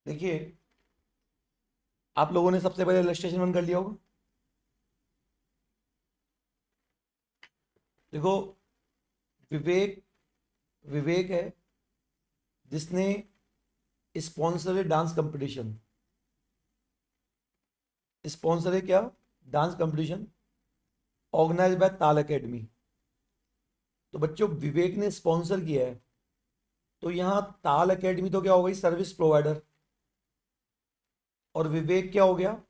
देखिए, आप लोगों ने सबसे पहले इलस्ट्रेशन वन कर लिया होगा। देखो, विवेक विवेक है जिसने स्पॉन्सर डांस कंपटीशन। स्पॉन्सर है क्या? Dance competition organise by Taal academy. तो बच्चों, विवेक ने स्पॉन्सर किया है, तो यहाँ ताल एकेडमी तो क्या हो गई? Service provider. और विवेक क्या हो गया?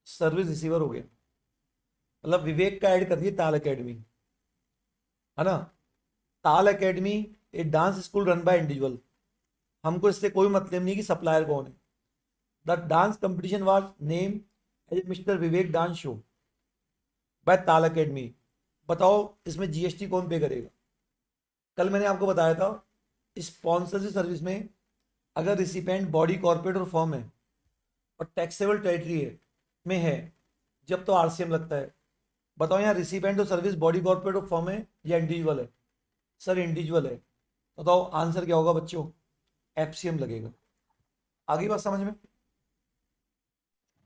सर्विस रिसीवर हो गया। मतलब विवेक का ऐड कर दिया ताल एकेडमी, है ना। Taal academy a dance school run by individual. हमको इससे कोई मतलब नहीं कि सप्लायर कौन है। The dance competition was name as mister Vivek dance show by Taal academy. बताओ, इसमें जीएसटी कौन पे करेगा? कल मैंने आपको बताया था, स्पॉन्सरशिप सर्विस में अगर रिसिपेंट बॉडी कॉर्पोरेट और फर्म है और टैक्सेबल टेरिटरी है में है, जब तो आरसीएम लगता है। बताओ, यहाँ रिसिपेंट और सर्विस बॉडी कॉर्पोरेट और फर्म है या इंडिविजुअल है? सर इंडिविजुअल है। बताओ आंसर क्या होगा बच्चों? एफसीएम लगेगा। आगे बात समझ में?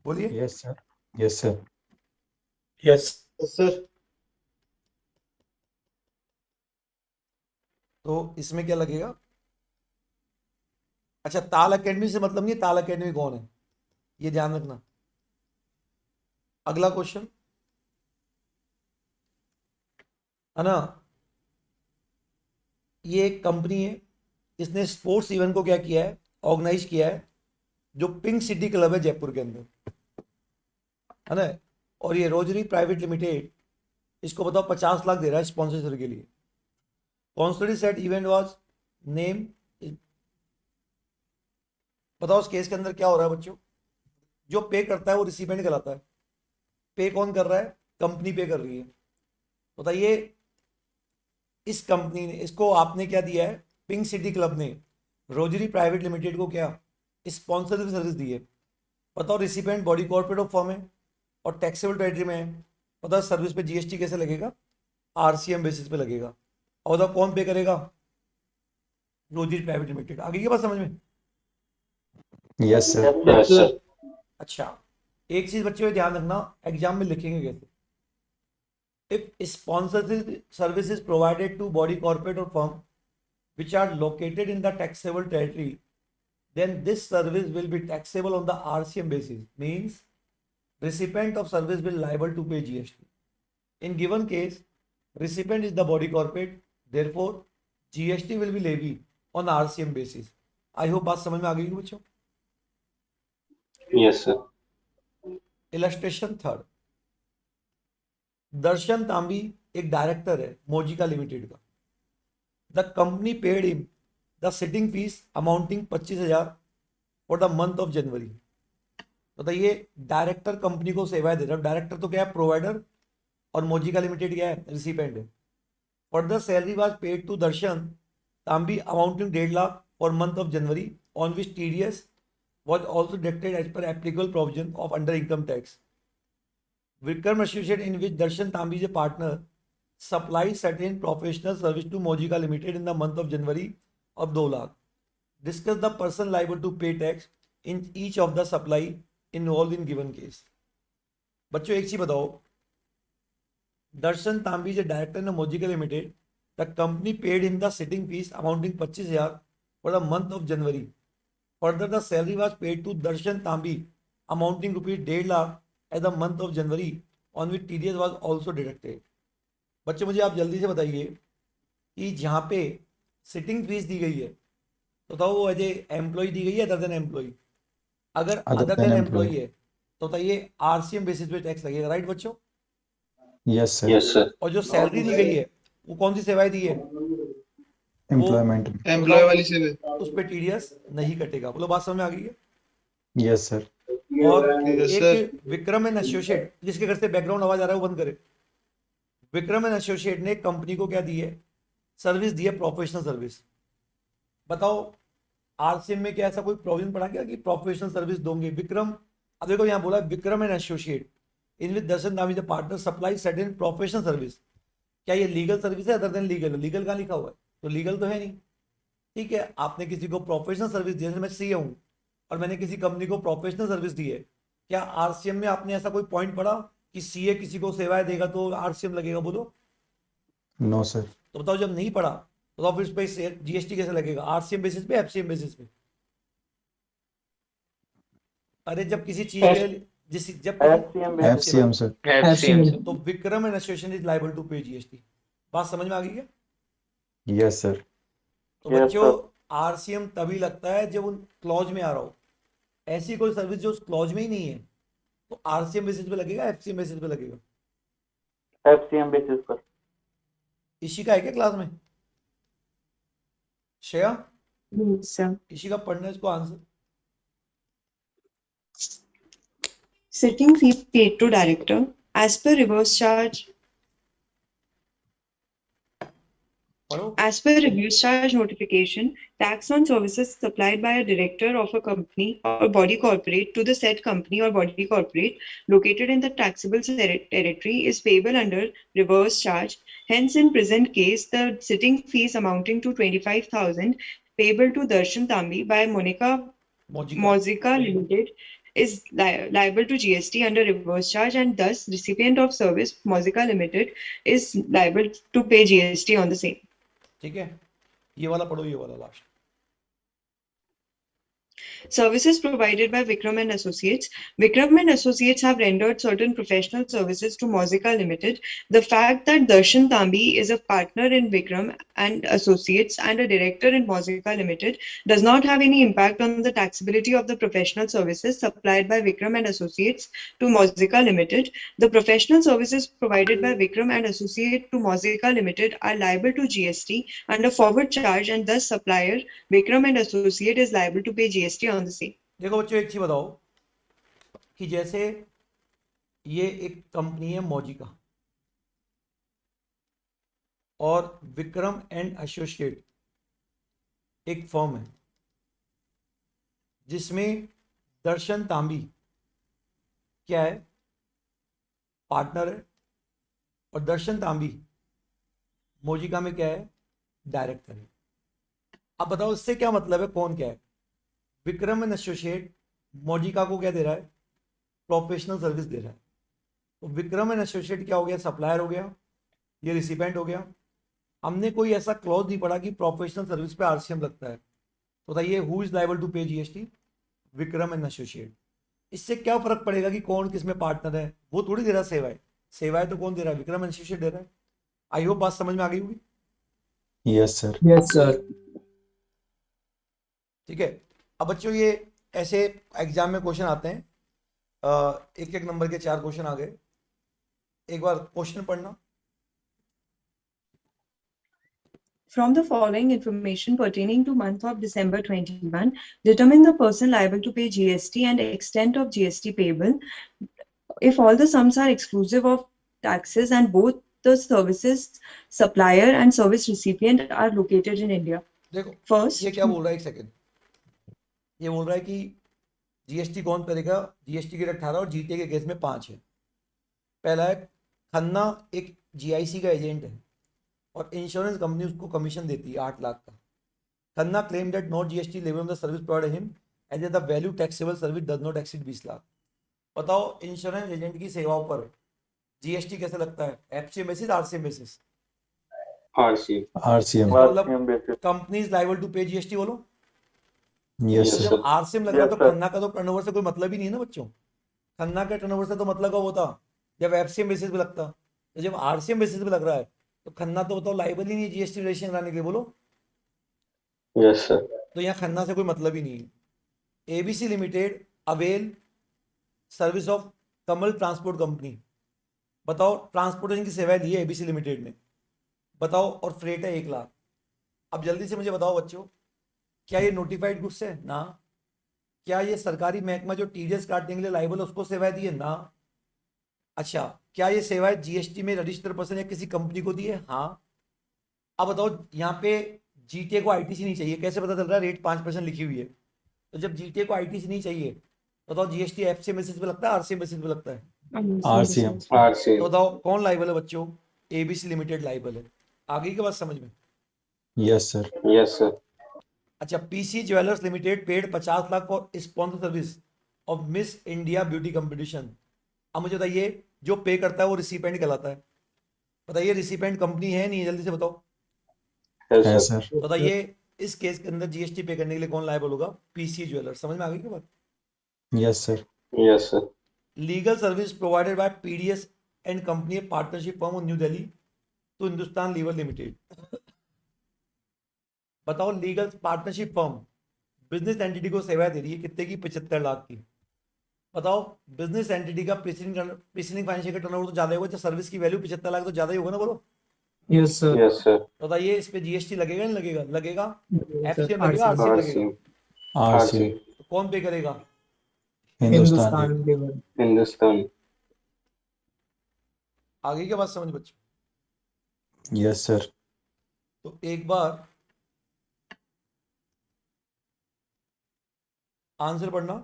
बोलिए। Yes sir. Yes sir. Yes sir. तो इसमें क्या लगेगा? अच्छा, ताल एकेडमी से मतलब नहीं, ताल एकेडमी कौन है ये ध्यान रखना। अगला क्वेश्चन, है ना। ये एक कंपनी है, इसने स्पोर्ट्स इवेंट को क्या किया है? ऑर्गेनाइज किया है, जो पिंक सिटी क्लब है जयपुर के अंदर, है ना। और ये रोजरी प्राइवेट लिमिटेड इसको बताओ 50 लाख दे रहा है स्पॉन्सरशिप के लिए। Sponsored set event was name. बताओ उस केस के अंदर क्या हो रहा है बच्चों? जो पे करता है वो रिसिपेंट कहलाता है। पे कौन कर रहा है? कंपनी पे कर रही है। बताइए, इस कंपनी ने, इसको आपने क्या दिया है? पिंक सिटी क्लब ने रोजरी प्राइवेट लिमिटेड को क्या स्पॉन्सरशिप सर्विस दी है? बताओ, recipient body corporate of firm है और टैक्सेबल टेरिटरी में है। बताओ सर्विस पे जीएसटी कैसे लगेगा? आरसीएम बेसिस पे लगेगा। और बताओ कौन पे करेगा? Rosary private limited. आगे की बात समझ में? Yes sir. Yes sir. अच्छा, एक चीज बच्चों ये ध्यान रखना, एग्जाम में लिखेंगे कैसे। If sponsorship service is provided to body corporate or firm which are located in the taxable territory, then this service will be taxable on the RCM basis. Means recipient of service will liable to pay GST. In given case, recipient is the body corporate, therefore GST will be levied on RCM basis. I hope बात समझ में आ गई है बच्चों। Yes sir. Illustration third, दर्शन तांबी एक director है मोजिका limited का। The company paid him the sitting fees amounting 25,000 for the month of जनवरी। बताइए, डायरेक्टर कंपनी को सेवाएं दे रहा है। डायरेक्टर तो क्या है? प्रोवाइडर। और मोजिका लिमिटेड क्या है? रिसिपेंट है। Further salary was paid to Darshan Tambi amounting 1.5 lakh for month of January, on which TDS was also deducted as per applicable provision of under income tax. Vikram Associate, in which Darshan Tambi is a partner, supplies certain professional service to Mojika Limited in the month of January of 2 lakh. Discuss the person liable to pay tax in each of the supply involved in given case. बच्चों एक चीज बताओ, Darshan Tambi is director in Mozika limited. The company paid in the sitting fees amounting 25,000 for the month of January. Further, the salary was paid to Darshan Tambi amounting rupees 1.5 lakh as the month of January, on which TDS was also deducted. बच्चे मुझे आप जल्दी से बताइए कि जहाँ पे sitting fees दी गई है, तो बताओ वो एज ए एम्प्लॉय दी गई है अदर देन एम्प्लॉय? अगर other other than than employ. Employ है तो बताइए आरसीएम बेसिस पे टैक्स लगेगा, राइट बच्चों। Yes sir. Yes sir. और जो सैलरी दी गई है वो कौन सी सेवाएं दी है? वो एम्प्लॉयमेंट। एम्प्लॉय बताओ, वाली से। उस पर टीडीएस नहीं कटेगा। बोलो बात समझ में आ गई है? Yes sir. और यस एक सर। विक्रम एंड एसोसिएट, जिसके घर से बैकग्राउंड आवाज आ रहा है वो बंद करे। विक्रम एंड एसोसिएट ने कंपनी को क्या दी है? सर्विस दी है, प्रोफेशनल सर्विस। बताओ आरसीएम में क्या ऐसा कोई प्रॉब्लम पड़ा क्या कि प्रोफेशनल सर्विस दोगे विक्रम? अब देखो यहाँ बोला Vikram and associate in with Darshan नाम is the partner supply certain professional service. क्या ये लीगल सर्विस है? Other than legal. लीगल कहाँ लिखा हुआ है? तो लीगल तो है नहीं। ठीक है, आपने किसी को प्रोफेशनल सर्विस दी, जैसे मैं सीए हूँ और मैंने किसी कंपनी को प्रोफेशनल सर्विस दी है, क्या आरसीएम में आपने ऐसा कोई पॉइंट पढ़ा कि सीए किसी को सेवाएं देगा तो आरसीएम लगेगा? बोलो। No sir. तो बताओ, जब नहीं पढ़ा तो फिर उस पर जीएसटी कैसे लगेगा? आरसीएम बेसिस पे, एफसीएम बेसिस पे? अरे जब किसी चीज के जब FCM basis FCM sir. FCM तो Vikram and association is liable to pay GST. बात समझ में आ गई क्या? Yes sir. तो Yes, बच्चों, sir. आरसीएम तभी लगता है जब उन क्लॉज में आ रहा हो। ऐसी कोई सर्विस जो उस क्लॉज में ही नहीं है तो आरसीएम बेसिस पे लगेगा, एफसीएम बेसिस पे लगेगा? FCM basis पर इशिका है क्या क्लास में? श्रेया, sir. इशिका पढ़ना है इसको answer. Sitting fee paid to director as per reverse charge. पढ़ो। As per reverse charge notification, tax on services supplied by a director of a company or body corporate to the said company or body corporate located in the taxable territory is payable under reverse charge. Hence, in present case, the sitting fees amounting to 25,000 payable to Darshan Tambi by Monica मौजिका। Mozilla Limited is liable to GST under reverse charge, and thus recipient of service Mozilla Limited is liable to pay GST on the same. ठीक है, ये वाला पढ़ो, ये वाला last. Services provided by Vikram and Associates. Vikram and Associates have rendered certain professional services to Mozilla Limited. The fact that Darshan Tambi is a partner in Vikram and Associates and a director in Mozilla Limited does not have any impact on the taxability of the professional services supplied by Vikram and Associates to Mozilla Limited. The professional services provided by Vikram and Associates to Mozilla Limited are liable to GST under forward charge, and thus supplier Vikram and Associate is liable to pay GST on the same. देखो बच्चों, एक चीज बताओ कि जैसे ये एक company है मौजिका और विक्रम एंड एसोसिएट एक फर्म है जिसमें दर्शन तांबी क्या है? पार्टनर है। और दर्शन तांबी मौजिका में क्या है? डायरेक्टर है। अब बताओ इससे क्या मतलब है, कौन क्या है? विक्रम एंड एसोसिएट मौजिका को क्या दे रहा है? प्रोफेशनल सर्विस दे रहा है। तो विक्रम एंड एसोसिएट क्या हो गया? सप्लायर हो गया, ये रिसिपेंट हो गया। हमने कोई ऐसा क्लॉज नहीं पढ़ा कि प्रोफेशनल सर्विस पे आरसीएम लगता है। तो बताइए, who is liable to pay GST? Vikram and associate. इससे क्या फर्क पड़ेगा कि कौन किस में पार्टनर है? वो थोड़ी दे रहा सेवाएं। सेवाएं तो कौन दे रहा है? विक्रम एंड एसोसिएट दे रहा है। आई होप बात समझ में आ गई होगी। Yes sir. Yes, sir. ठीक है। अब बच्चों, ये ऐसे एग्जाम में क्वेश्चन आते हैं, एक एक नंबर के 4 क्वेश्चन आ गए। एक बार क्वेश्चन पढ़ना। From the following information pertaining to month of December 21, determine the person liable to pay GST and extent of GST payable if all the sums are exclusive of taxes and both the services supplier and service recipient are located in India. देखो First, ये क्या बोल रहा है, एक second. ये बोल रहा है कि जीएसटी कौन करेगा? जीएसटी के 18 और जीटीए के केस में 5 है। पहला है, खन्ना एक जीआईसी का एजेंट है और इंश्योरेंस कंपनी उसको कमीशन देती है 8 लाख का। Khanna claim that not GST level on the service provided him as the value taxable service does not exceed 20 lakh. बताओ, इंश्योरेंस एजेंट की सेवाओं पर जीएसटी कैसे लगता है? FCM basis, RCM basis? RC. RCM. मतलब RCM basis. Company is liable to pay GST. बोलो। Yes Yes, sir. जब आरसीएम लग रहा है तो Yes, sir. खन्ना का तो टर्नओवर से कोई मतलब ही नहीं है ना बच्चों। खन्ना का टर्नओवर से तो मतलब कब होता? जब एफसीएम बेसिस पे लगता। तो जब आरसीएम बेसिस पे लग रहा है तो खन्ना तो बताओ लायबल ही नहीं है जीएसटी रिलेशन कराने के लिए। बोलो। Yes, sir. तो यहाँ खन्ना से कोई मतलब ही नहीं है। ABC limited avail service of Kamal transport company. बताओ, ट्रांसपोर्टेशन की सेवाएं ली है एबीसी लिमिटेड ने। बताओ, और फ्रेट है 1 लाख। अब जल्दी से मुझे बताओ बच्चों, क्या ये नोटिफाइड गुड्स है? ना। क्या ये सरकारी महकमा जो टीडीएस काटने के लिए लाइबल है उसको सेवाएं दी है? ना। अच्छा, क्या ये सेवाएं जीएसटी में रजिस्टर्ड पर्सन या किसी कंपनी को दी है? हाँ। अब बताओ, यहाँ पे जीटीए को आईटीसी नहीं चाहिए, कैसे पता चल रहा है? रेट 5% लिखी हुई है। तो जब जीटीए को आईटीसी नहीं चाहिए तो बताओ जीएसटी एफसीएम बेसिस पे लगता है, आरसीएम बेसिस पे लगता है? आरसीएम। RC. तो बताओ कौन लाइबल है बच्चों? एबीसी लिमिटेड लाइबल है। आगे की बात समझ में? Yes sir. Yes, sir. अच्छा, PC jewellers limited paid 50 lakh for sponsor service of miss India beauty competition. अब मुझे बताइए, जो पे करता है वो रिसिपेंट कहलाता है। बताइए रिसिपेंट कंपनी है नहीं है, जल्दी से बताओ। है है सर। सर। बताइए इस केस के अंदर जीएसटी पे करने के लिए कौन लायबल होगा? PC jewellers. समझ में आ गई क्या बात? Yes sir. Yes sir. Legal service provided by PDS and company partnership firm of New Delhi to Hindustan Lever limited. बताओ, legal partnership firm business entity को सेवाएं दे रही है कितने की? 75 लाख की। बताओ, बिजनेस एंटिटी का प्रीसीडिंग फाइनेंशियल का टर्नओवर तो ज्यादा होगा, तो सर्विस की वैल्यू 75 लाख तो ज्यादा ही होगा ना, बोलो। Yes, sir. Yes sir. बताइए इस पे जीएसटी लगेगा नहीं लगेगा? लगेगा। Yes, sir. एफसीएम लगेगा, आरसीएम लगेगा? आरसीएम। आरसीएम। तो कौन पे करेगा? Hindustan Hindustan level. हिंदुस्तान। आगे क्या बात समझ बच्चों? Yes sir. तो एक बार आंसर पढ़ना।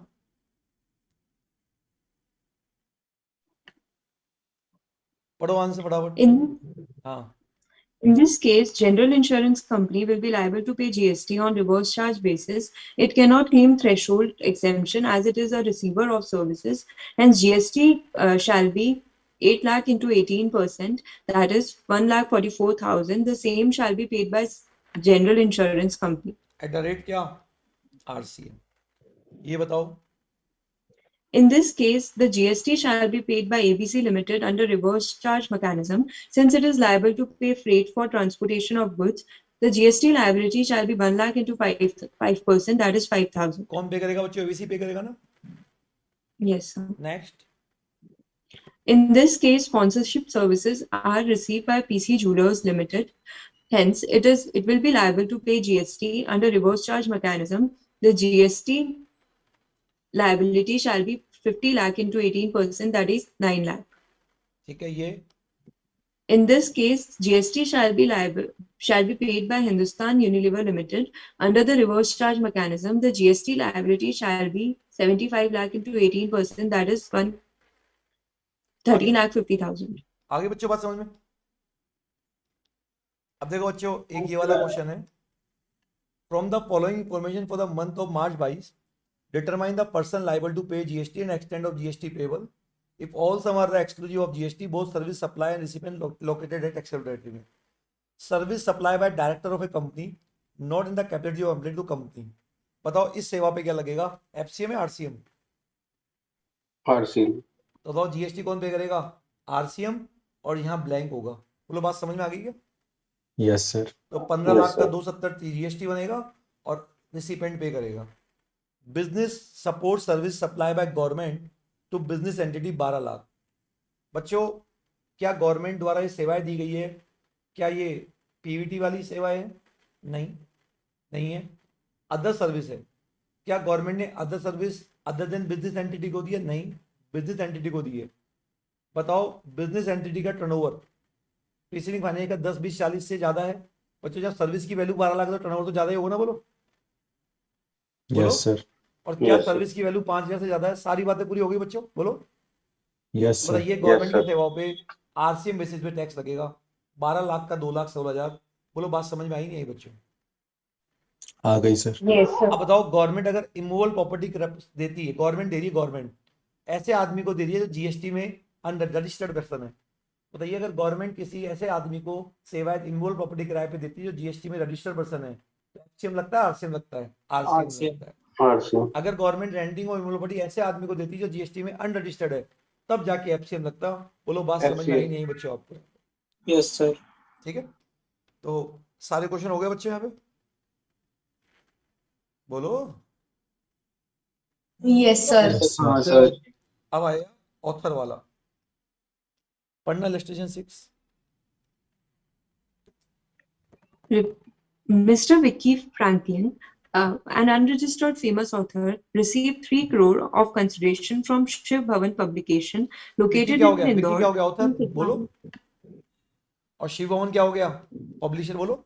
पढ़ो आंसर फटाफट। हाँ, In this case, general insurance company will be liable to pay GST on reverse charge basis. It cannot claim threshold exemption as it is a receiver of services. Hence, GST shall be 8 lakh into 18%, that is 1,44,000. The same shall be paid by general insurance company. At the rate क्या? RCM. ये बताओ। In this case, the GST shall be paid by ABC Limited under reverse charge mechanism. Since it is liable to pay freight for transportation of goods, the GST liability shall be 1 lakh into 5%, that is 5,000. कौन पे करेगा बच्चों? ABC पे करेगा ना? Yes, sir. Next. In this case, sponsorship services are received by PC Jewelers Limited. Hence, it will be liable to pay GST under reverse charge mechanism. The GST liability shall be 50 lakh into 18%, that is 9 lakh. ठीक है, ये In this case, GST shall be paid by Hindustan Unilever Limited under the reverse charge mechanism. The GST liability shall be 75 lakh into 18%, that is 13 lakh 50,000. आगे बच्चों बात समझ में? अब देखो बच्चों, एक ये वाला क्वेश्चन है। From the following information for the month of March 22, determine the person liable to pay GST and extent of GST payable. If all sum are the exclusive of GST, both service supply and recipient located at except territory में. Service supply by director of a company, not in the capacity of employee to company. बताओ इस सेवा पे क्या लगेगा? FCM या RCM? RCM. तो बताओ जीएसटी कौन पे करेगा? आरसीएम। और यहाँ ब्लैंक होगा। बोलो बात समझ में आ गई क्या? Yes sir. तो 15 Yes, लाख का sir. 270 जीएसटी बनेगा और रिसिपेंट पे करेगा। Business support service supply by government to business entity 12 lakh. बच्चों, क्या गवर्नमेंट द्वारा ये सेवाएं दी गई है? क्या ये पीवीटी वाली सेवा है? नहीं, नहीं है। अदर सर्विस है। क्या गवर्नमेंट ने other service other than business entity को दी है? नहीं, बिजनेस एंटिटी को दी है। बताओ, बिजनेस एंटिटी का टर्नओवर प्रीसीडिंग फाइनेंस का 10, 20, 40 से ज्यादा है। बच्चों, जब सर्विस की वैल्यू 12 लाख तो टर्नओवर तो ज्यादा ही होगा ना? बोलो बोलो। Yes sir. और क्या Yes, sir. सर्विस की वैल्यू 5,000 से ज्यादा है? सारी बातें पूरी हो गई बच्चों, बोलो। Yes sir. बताइए गवर्नमेंट sir. की सेवाओं पे आरसीएम बेसिस पे टैक्स लगेगा। 12 लाख का 2,16,000। बोलो बात समझ में आई नहीं आई बच्चों? आ गई सर। Yes, sir. अब बताओ, गवर्नमेंट अगर इमूवेबल प्रॉपर्टी देती है, गवर्नमेंट दे रही है, गवर्नमेंट ऐसे आदमी को दे रही है जो जीएसटी में अनरजिस्टर्ड पर्सन है। बताइए अगर गवर्नमेंट किसी ऐसे आदमी को सेवाएं इमूवेबल प्रॉपर्टी किराए पे देती है जो जीएसटी में रजिस्टर्ड पर्सन है, तो एफसीएम लगता है आरसीएम लगता है? RCM RCM. लगता है। आरसीएम। अगर गवर्नमेंट रेंटिंग और इमूवेबल प्रॉपर्टी ऐसे आदमी को देती है जो जीएसटी में अनरजिस्टर्ड है, तब जाके एफसीएम लगता। बोलो बात समझ में आई नहीं आई बच्चों आपको? Yes, sir. ठीक है, तो सारे क्वेश्चन हो गए बच्चे यहाँ पे? बोलो। Yes, sir. यस हाँ सर। सर. अब आया ऑथर वाला, पढ़ना illustration 6। Mr. Vicky Franklin, an unregistered famous author, received 3 crore of consideration from Shiv Bhavan Publication Vicky located क्या हो in गया? विकी Indore. क्या हो गया? ऑथर बोलो। और शिव भवन क्या हो गया? पब्लिशर बोलो।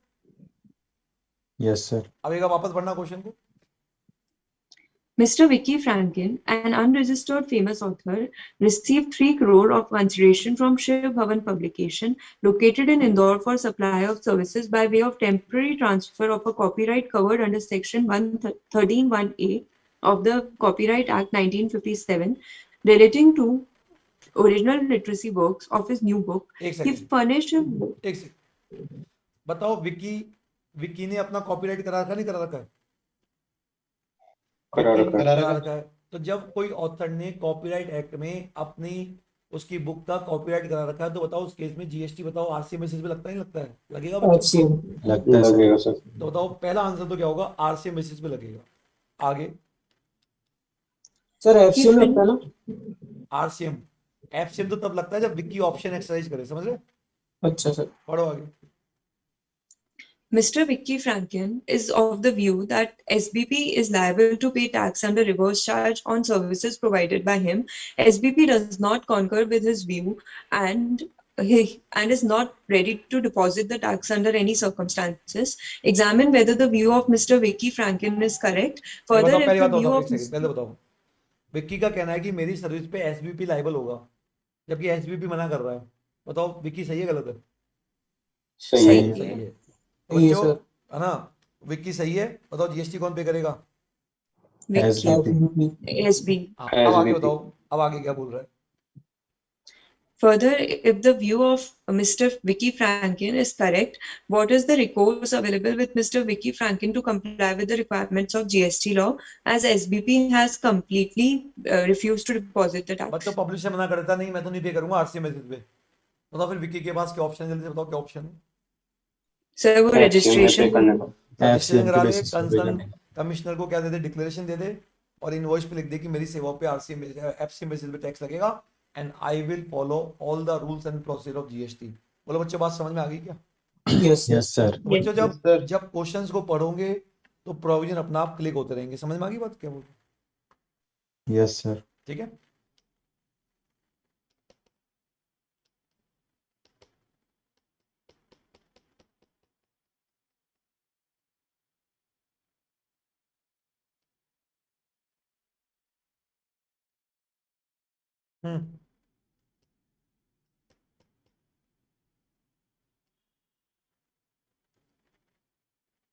Yes sir. अब एक बार वापस पढ़ना क्वेश्चन को। Mr. Vicky Franklin, an unregistered famous author, received 3 crore of consideration from Shiv Bhavan Publication, located in Indore, for supply of services by way of temporary transfer of a copyright covered under Section 113(1)(a) of the Copyright Act 1957, relating to original literacy works of his new book. एक He second furnished him. एक second बताओ, विकी ने अपना copyright करा रखा नहीं करा रखा है? करा रखा है। करा रखा है। तो जब कोई ऑथर ने कॉपीराइट एक्ट में अपनी उसकी बुक का कॉपीराइट करा रखा है, तो बताओ उस केस में जीएसटी बताओ आरसीएम पे लगता है, नहीं लगता है? लगेगा बच्चों? FCM. लगता है सर। लगेगा सर। तो बताओ पहला आंसर तो क्या होगा? आरसीएम बेसिस पे लगेगा। आगे सर FCM लगता है ना? आरसीएम एफसीएम तो तब लगता है जब विकी ऑप्शन एक्सरसाइज करे, समझ रहे? अच्छा सर। पढ़ो आगे। Mr. Vicky Franklin is of the view that SBP is liable to pay tax under reverse charge on services provided by him. SBP does not concur with his view and is not ready to deposit the tax under any circumstances. Examine whether the view of Mr. Vicky Franklin is correct. Further, पहली if बात the view बताओ, of एक second पहले बताओ। विक्की का कहना है कि मेरी सर्विस पे एसबीपी लायबल होगा, जबकि एसबीपी मना कर रहा है। बताओ विक्की सही है गलत है? सही सही है। है। सही है। तो सही है बच्चों, सर। है ना, विक्की सही है। बताओ जीएसटी कौन पे करेगा? Vicky, SBP. SB. हाँ, अब आगे SBP। बताओ, अब आगे क्या बोल रहा है? Further, if the view of Mr. Vicky Franklin is correct, what is the recourse available with Mr. Vicky Franklin to comply with the requirements of GST law, as SBP has completely refused to deposit the tax? बच्चों publisher मना करता नहीं, मैं तो नहीं पे करूंगा RCM basis पे। बताओ फिर विक्की के पास क्या ऑप्शन है? जल्दी से बताओ क्या ऑप्शन है? Sir, वो FCM में registration पे करने का। रजिस्ट्रेशन FCM करा के दे, बेसिस पे कंसर्न करने। कमिश्नर को क्या दे दे, डिक्लेरेशन दे दे, और इनवॉइस पे लिख दे कि मेरी सेवाओं पे आरसीएम एफसीएम बेसिस पे टैक्स लगेगा and I will follow all the rules and procedure of GST. बोलो बच्चों, बात समझ में आ गई क्या? Yes sir. Yes sir. तो बच्चों Yes, जब क्वेश्चंस को पढ़ोगे तो प्रोविजन अपना आप क्लिक होते रहेंगे। समझ में आ गई बात क्या बोल? Yes sir. ठीक है।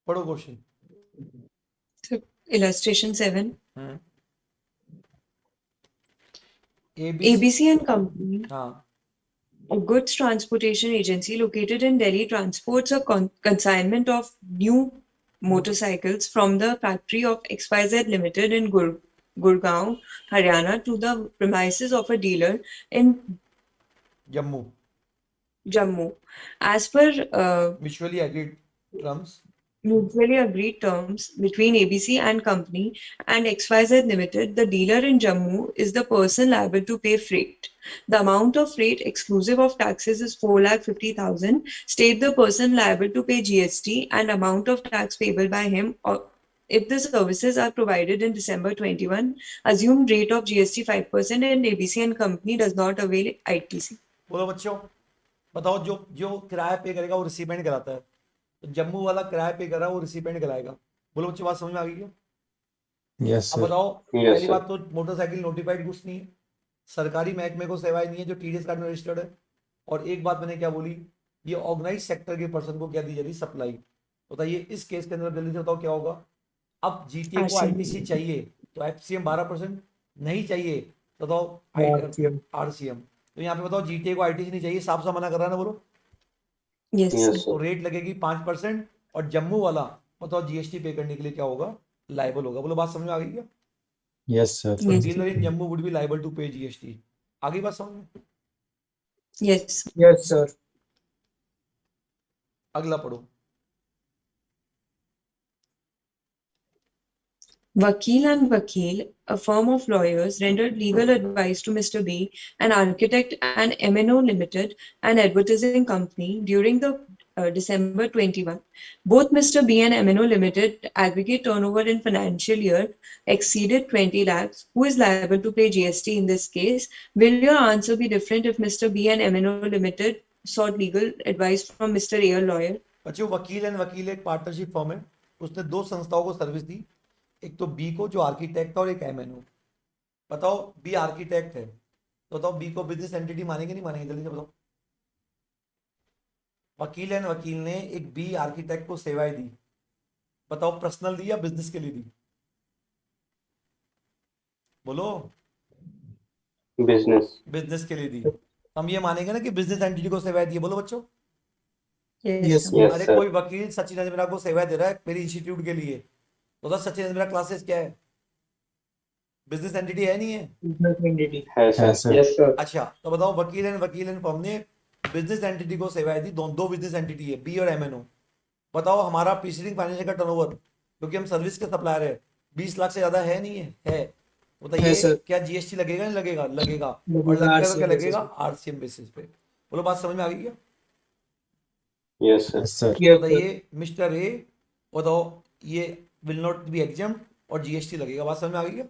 पढ़ो question. illustration 7. ABC. ABC and Company, हाँ, a goods transportation agency located in Delhi, transports a consignment of new motorcycles from the factory of XYZ Limited in Gurgaon, Haryana, to the premises of a dealer in Jammu. Jammu. As per mutually agreed terms. mutually agreed terms between ABC and Company and XYZ Limited, the dealer in Jammu is the person liable to pay freight. The amount of freight exclusive of taxes is 4,50,000. State the person liable to pay GST and amount of tax payable by him or if the services are provided in December 21. Assumed rate of GST 5% and ABC and Company does not avail ITC. बोलो बच्चों, बताओ जो जो किराया पे करेगा वो recipient कराता है, तो जम्मू वाला किराया पे कर रहा है वो रिसिपेंट कराएगा। बोलो बच्चों, बात समझ में आ गई क्या? यस अब सर। बताओ, Yes, पहली sir. बात तो मोटरसाइकिल नोटिफाइड गुड्स नहीं है, सरकारी महकमे को सेवाएं नहीं है जो टीडीएस कार्ड में रजिस्टर्ड है। और एक बात मैंने क्या बोली, ये ऑर्गेनाइज सेक्टर के पर्सन को क्या दी जा रही? सप्लाई। बताइए इस केस के अंदर जल्दी से बताओ क्या होगा? अब जीटीए को RCM. आईटीसी चाहिए तो एफसीएम 12%, नहीं चाहिए तो बताओ RCM. आरसीएम। तो यहाँ पे बताओ जीटीए को आईटीसी नहीं चाहिए, साफ साफ मना कर रहा है ना? बोलो। Yes. Yes, तो sir. रेट लगेगी 5% और जम्मू वाला बताओ जीएसटी पे करने के लिए क्या होगा? लाइबल होगा। बोलो बात समझ में आ गई क्या? Yes sir. तो Yes. Dealer in Jammu would be liable to pay GST. आगे बात समझ में? Yes. Yes sir. अगला पढ़ो। Vakil and Vakil, a firm of lawyers, rendered legal advice to Mr. B, an architect and MNO Limited, an advertising company, during the December 21. Both Mr. B and MNO Limited aggregate turnover in financial year exceeded 20 lakhs. Who is liable to pay GST in this case? Will your answer be different if Mr. B and MNO Limited sought legal advice from Mr. A, a lawyer? बच्चों, वकील and वकील एक partnership firm है, उसने दो संस्थाओं को service दी। एक तो बी को जो आर्किटेक्ट है और एक एमएनओ। बताओ बी आर्किटेक्ट है तो बताओ बी को बिजनेस एंटिटी मानेंगे नहीं मानेंगे, जल्दी से बताओ। वकील है, वकील ने एक बी आर्किटेक्ट को सेवाएं दी, बताओ पर्सनल दी या बिजनेस के लिए दी? बोलो। बिजनेस। बिजनेस के लिए दी। हम ये मानेंगे ना कि बिजनेस एंटिटी को सेवाएं दी, बोलो बच्चों। Yes, sir. यस अरे सर। कोई वकील सचिन अजमेरा को सेवाएं दे रहा है मेरी इंस्टीट्यूट के लिए, तो सचिन अजमेरा क्लासेस क्या है? बिजनेस एंटिटी है नहीं है? Business entity. है है सर। सर। Yes sir. अच्छा तो बताओ वकील एंड फर्म ने बिजनेस एंटिटी को सेवाएं दी, दो बिजनेस एंटिटी है बी और एमएनओ। बताओ हमारा प्रीसीडिंग फाइनेंशियल का टर्नओवर, क्योंकि हम सर्विस के सप्लायर है, 20 लाख से ज्यादा है नहीं है? है। बताइए है सर। क्या जीएसटी लगेगा नहीं लगेगा? लगेगा। और लगेगा लगेगा तो क्या RCM लगेगा? basis आरसीएम बेसिस पे। बोलो बात समझ में आ गई क्या? Yes sir. Yes sir. Yes, sir. बताइए मिस्टर ए, बताओ ये विल नॉट बी एग्जाम्ड और जीएसटी लगेगा, बात समझ में आ गई क्या?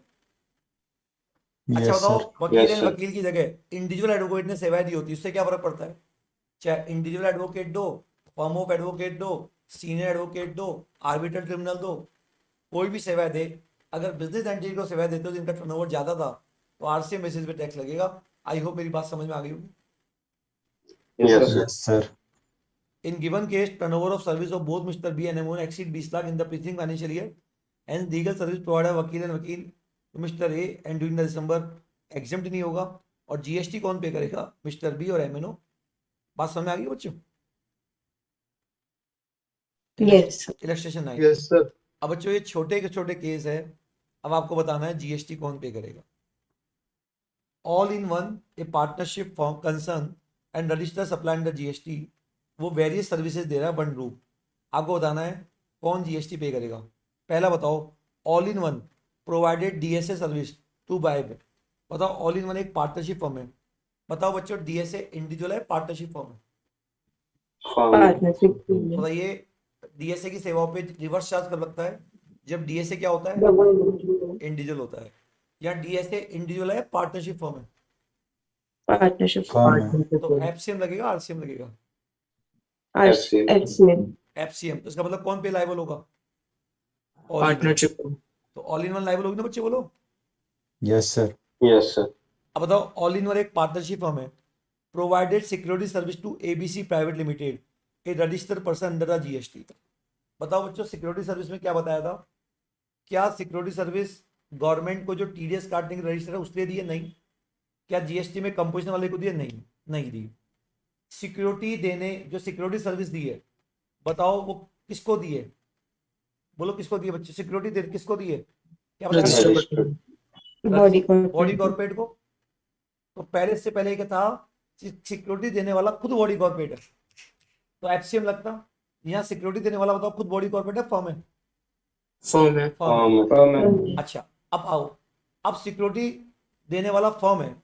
अच्छा यस बताओ सर। वकील Yes, एंड sir. वकील की जगह इंडिविजुअल एडवोकेट ने सेवाएं दी होती है, उससे क्या फर्क पड़ता है? चाहे इंडिविजुअल एडवोकेट दो, फर्म ऑफ एडवोकेट दो, सीनियर एडवोकेट दो, आर्बिट्रल ट्रिब्यूनल दो, कोई भी सेवाएं दे, अगर बिजनेस एंटिटी को सेवाएं देते हो जिनका टर्नओवर ज्यादा था तो आरसीएम बेसिस पे टैक्स लगेगा। आई होप मेरी बात समझ में आ गई होगी। Yes sir. Yes sir. In given case, turnover of service of both Mr. B and M exceed 20 lakh in the preceding financial year, and legal service provided by वकील to Mr. A and during the December exempt नहीं होगा, और GST कौन पे करेगा? Mister B और MNO. बात समझ में आ गई बच्चों? Yes. इलस्ट्रेशन 9। Yes, sir. अब बच्चों ये छोटे के छोटे केस है, अब आपको बताना है जीएसटी कौन पे करेगा। All in one A partnership form concern and register supply under GST, वो वेरियस सर्विसेज दे रहा है वन ग्रुप, आपको बताना है कौन जीएसटी पे करेगा। पहला बताओ all in one provided DSA service to by. बताओ ऑल इन वन एक पार्टनरशिप फर्म है, बताओ बच्चों डीएसए इंडिविजुअल है पार्टनरशिप फर्म है? फॉर्म। Partnership. बताइए डीएसए की सेवाओं पे रिवर्स चार्ज कर लगता है जब डीएसए क्या होता है? Double इंडिविजुअल होता है। या डीएसए इंडिविजुअल है पार्टनरशिप फर्म है? partnership. फर्म है। तो एफसीएम लगेगा आरसीएम लगेगा? FCM. FCM. एफसीएम। तो इसका मतलब कौन पे लाइबल होगा? All in one। Partnership. तो ऑल इन वन लाइबल होगी ना बच्चे, बोलो। Yes sir. Yes sir. अब बताओ ऑल इन वन एक पार्टनरशिप फर्म है, provided security service to ABC private limited, a registered person under the GST. बताओ बच्चों सिक्योरिटी सर्विस में क्या बताया था? क्या सिक्योरिटी सर्विस गवर्नमेंट को जो टीडीएस काटने की रजिस्टर है उसके लिए दिए? नहीं। क्या जीएसटी में कंपोजिशन वाले को दिए? नहीं, नहीं दी। सिक्योरिटी देने जो सिक्योरिटी सर्विस दी है, बताओ वो किसको दी है? बोलो किसको दी है बच्चे? सिक्योरिटी दे किसको दी है? क्या बताया? Register Registered. Body body corporate. Corporate को। तो पहले से पहले क्या था? सिक्योरिटी देने वाला खुद बॉडी कॉर्पोरेट है, तो एफसीएम लगता। यहाँ सिक्योरिटी देने वाला बताओ खुद बॉडी कॉर्पोरेट है फर्म है? Firm है। फर्म है। फॉर्म है। अच्छा अब आओ, अब सिक्योरिटी देने वाला फर्म है,